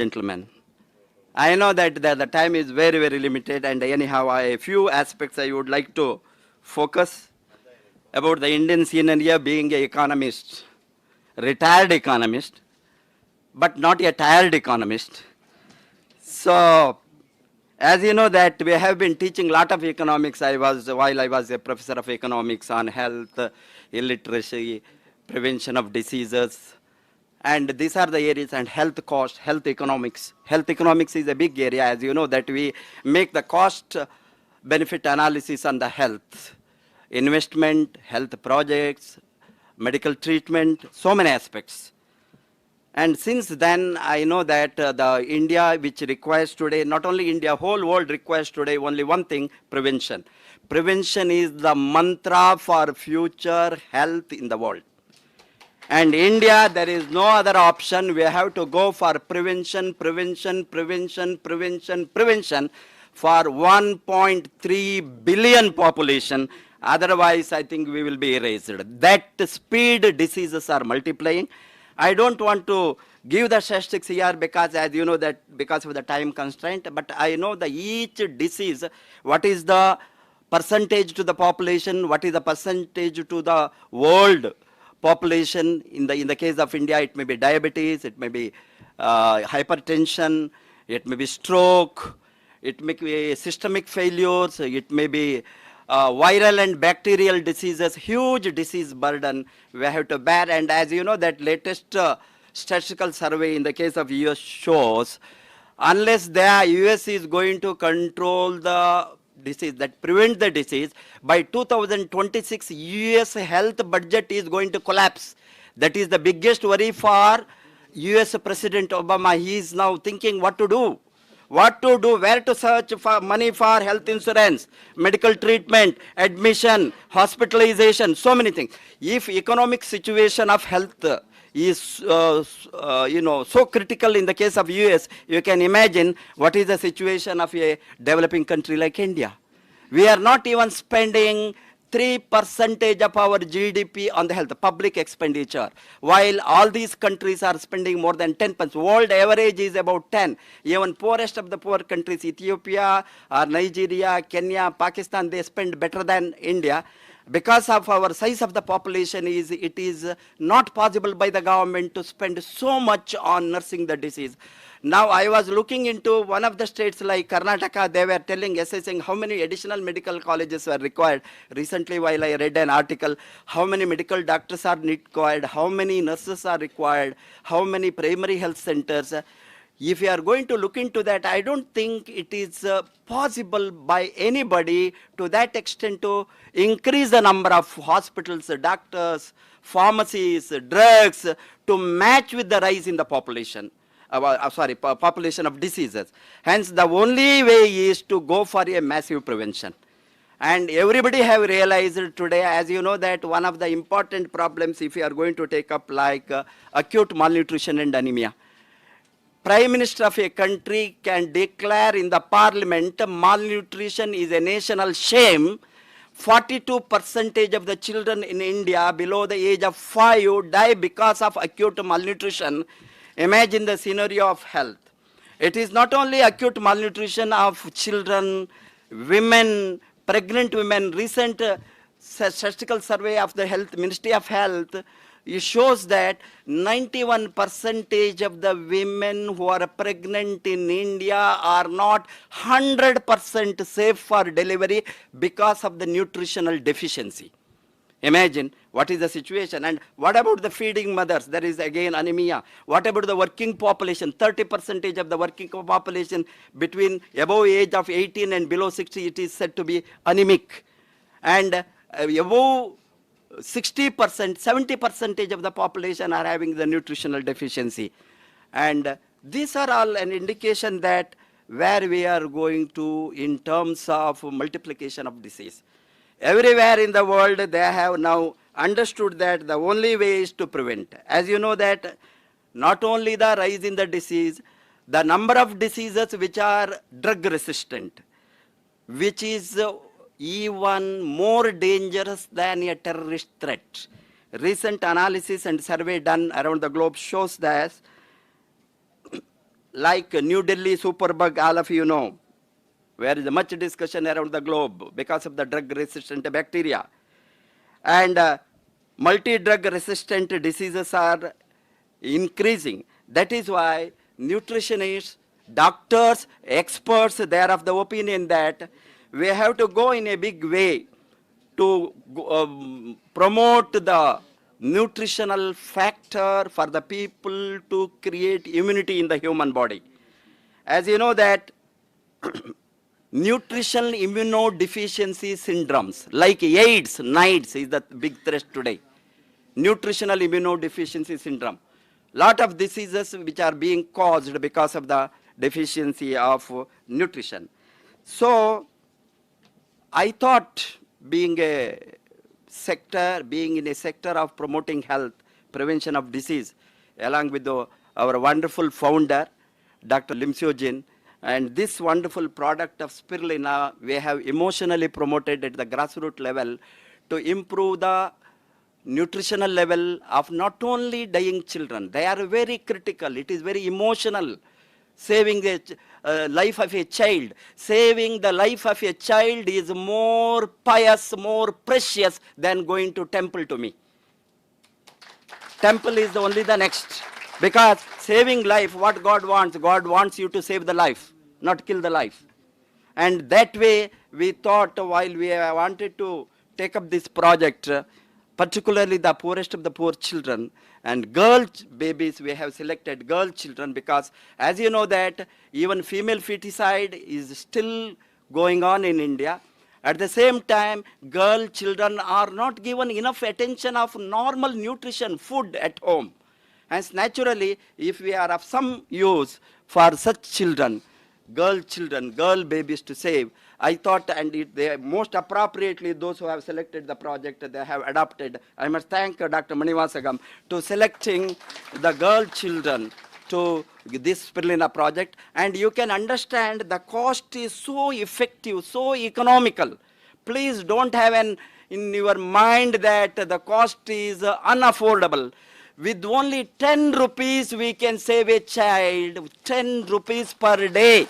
gentlemen. I know that the time is very, very limited, and anyhow, a few aspects I would like to focus about the Indian scenario being an economist, retired economist, but not a tired economist. So, as you know that we have been teaching a lot of economics. While I was a professor of economics on health, illiteracy, prevention of diseases, and these are the areas, and health cost, health economics. Health economics is a big area, as you know, that we make the cost benefit analysis on the health, investment, health projects, medical treatment, so many aspects. And since then, I know that the India, which requires today, not only India, whole world requires today only one thing, prevention. Prevention is the mantra for future health in the world. And India, there is no other option. We have to go for prevention, prevention, prevention, prevention, prevention for 1.3 billion population. Otherwise, I think we will be erased. That speed diseases are multiplying. I don't want to give the statistics here because, as you know, that because of the time constraint, but I know that each disease, what is the percentage to the population, what is the percentage to the world population. In the case of India, it may be diabetes, it may be hypertension, it may be stroke, it may be systemic failures, it may be viral and bacterial diseases, huge disease burden we have to bear. And as you know, that latest statistical survey in the case of US shows, unless the US is going to control the disease, that prevent the disease, by 2026 US health budget is going to collapse. That is the biggest worry for US President Obama. He is now thinking what to do. What to do, where to search for money for health insurance, medical treatment, admission, hospitalization, so many things. If economic situation of health is so critical in the case of US, you can imagine what is the situation of a developing country like India. We are not even spending 3% of our GDP on the health, public expenditure, while all these countries are spending more than 10%. World average is about 10. Even poorest of the poor countries, Ethiopia or Nigeria, Kenya, Pakistan, they spend better than India. Because of our size of the population, it is not possible by the government to spend so much on nursing the disease. Now, I was looking into one of the states like Karnataka. They were assessing how many additional medical colleges were required. Recently, while I read an article, how many medical doctors are required, how many nurses are required, how many primary health centers. If you are going to look into that, I don't think it is possible by anybody to that extent to increase the number of hospitals, doctors, pharmacies, drugs to match with the rise in the population. Population of diseases. Hence, the only way is to go for a massive prevention. And everybody have realized today, as you know, that one of the important problems, if you are going to take up like acute malnutrition and anemia, Prime Minister of a country can declare in the parliament malnutrition is a national shame. 42% of the children in India below the age of 5 die because of acute malnutrition. Imagine the scenario of health. It is not only acute malnutrition of children, women, pregnant women. Recent statistical survey of the Health Ministry of Health, it shows that 91% of the women who are pregnant in India are not 100% safe for delivery because of the nutritional deficiency. Imagine what is the situation. And what about the feeding mothers? There is again anemia. What about the working population? 30% of the working population between above age of 18 and below 60, it is said to be anemic. And above 60%, 70% of the population are having the nutritional deficiency. And these are all an indication that where we are going to in terms of multiplication of disease. Everywhere in the world, they have now understood that the only way is to prevent. As you know that not only the rise in the disease, the number of diseases which are drug resistant, which is even more dangerous than a terrorist threat. Recent analysis and survey done around the globe shows that like New Delhi superbug, all of you know, where is much discussion around the globe because of the drug-resistant bacteria. And multi-drug resistant diseases are increasing. That is why nutritionists, doctors, experts, they are of the opinion that we have to go in a big way to promote the nutritional factor for the people to create immunity in the human body. As you know that nutritional immunodeficiency syndromes like AIDS, NIDS is the big threat today. Nutritional immunodeficiency syndrome. Lot of diseases which are being caused because of the deficiency of nutrition. So I thought being in a sector of promoting health, prevention of disease, along with our wonderful founder, Dr. Lim Seo Jin, and this wonderful product of spirulina, we have emotionally promoted at the grassroots level to improve the nutritional level of not only dying children. They are very critical. It is very emotional. Saving the life of a child. Saving the life of a child is more pious, more precious than going to temple to me. Temple is only the next. Because saving life, what God wants you to save the life, not kill the life. And that way, we thought while we wanted to take up this project, particularly the poorest of the poor children, and girl babies, we have selected girl children because as you know that even female feticide is still going on in India. At the same time, girl children are not given enough attention of normal nutrition, food at home. Hence, naturally, if we are of some use for such children, girl babies to save, I thought, and they most appropriately, those who have selected the project, they have adopted. I must thank Dr. Manivasagam to selecting the girl children to this spirulina project. And you can understand the cost is so effective, so economical. Please don't have in your mind that the cost is unaffordable. With only 10 rupees, we can save a child, 10 rupees per day,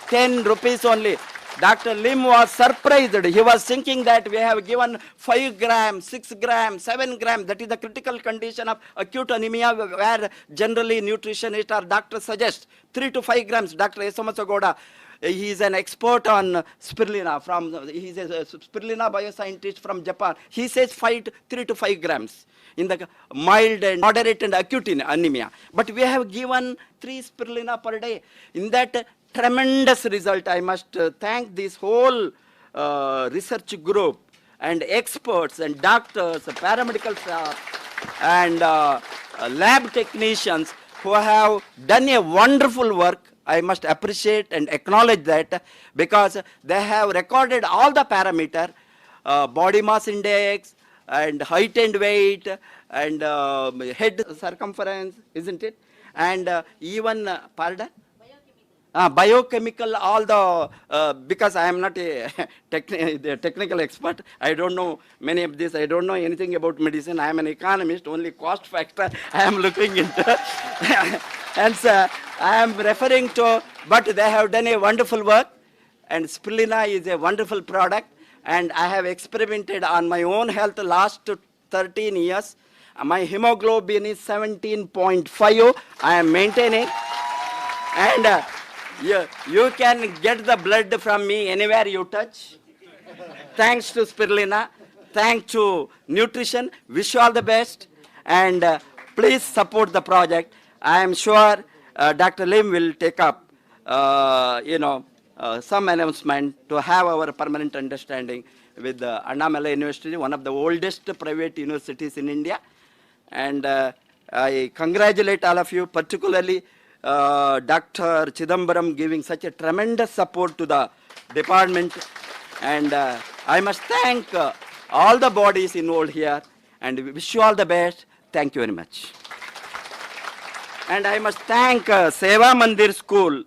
10 rupees only. Dr. Lim was surprised. He was thinking that we have given 5 grams, 6 grams, 7 grams. That is the critical condition of acute anemia where generally nutritionists or doctors suggest 3 to 5 grams. Dr. Esamasagoda, he is an expert on spirulina. He is a spirulina bioscientist from Japan. He says 3 to 5 grams in the mild and moderate and acute anemia. But we have given 3 spirulina per day. In that tremendous result, I must thank this whole research group and experts and doctors, paramedical staff and lab technicians who have done a wonderful work. I must appreciate and acknowledge that because they have recorded all the parameters, body mass index, and height and weight, and head circumference, isn't it? And even, pardon? Biochemical, all the, because I am not a technical expert, I don't know many of this, I don't know anything about medicine, I am an economist, only cost factor I am looking into. And so I am referring to, but they have done a wonderful work, and spirulina is a wonderful product. And I have experimented on my own health last 13 years. My hemoglobin is 17.5. I am maintaining. And you can get the blood from me anywhere you touch. Thanks to spirulina. Thanks to nutrition. Wish you all the best. And please support the project. I am sure Dr. Lim will take up, some announcement to have our permanent understanding with Annamalai University, one of the oldest private universities in India. And I congratulate all of you, particularly Dr. Chidambaram giving such a tremendous support to the department. And I must thank all the bodies involved here and wish you all the best. Thank you very much. And I must thank Seva Mandir School.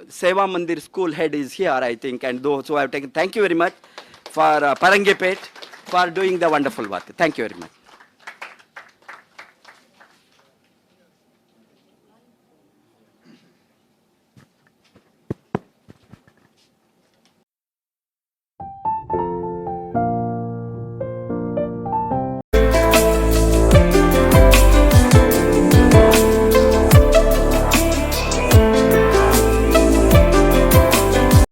Seva Mandir School head is here, I think, and those who have taken, thank you very much for Parangipet for doing the wonderful work. Thank you very much.